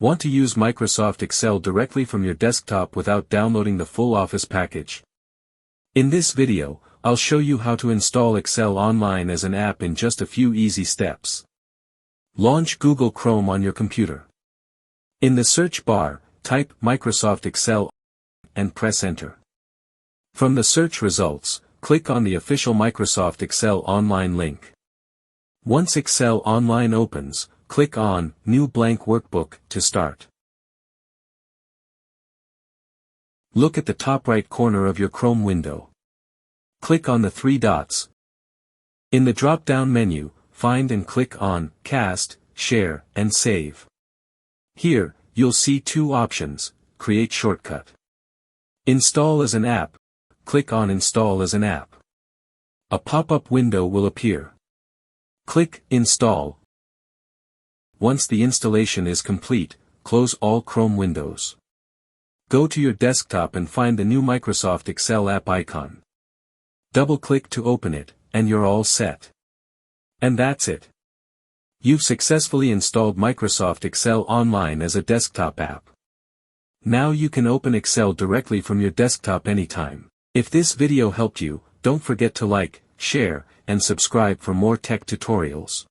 Want to use Microsoft Excel directly from your desktop without downloading the full Office package? In this video, I'll show you how to install Excel online as an app in just a few easy steps. Launch Google Chrome on your computer. In the search bar, type Microsoft Excel and press Enter. From the search results, click on the official Microsoft Excel Online link. Once Excel Online opens, click on New Blank Workbook to start. Look at the top right corner of your Chrome window. Click on the three dots. In the drop-down menu, find and click on Cast, Share, and Save. Here, you'll see two options: Create Shortcut. Install as an app. Click on Install as an app. A pop-up window will appear. Click Install. Once the installation is complete, close all Chrome windows. Go to your desktop and find the new Microsoft Excel app icon. Double-click to open it, and you're all set. And that's it. You've successfully installed Microsoft Excel Online as a desktop app. Now you can open Excel directly from your desktop anytime. If this video helped you, don't forget to like, share, and subscribe for more tech tutorials.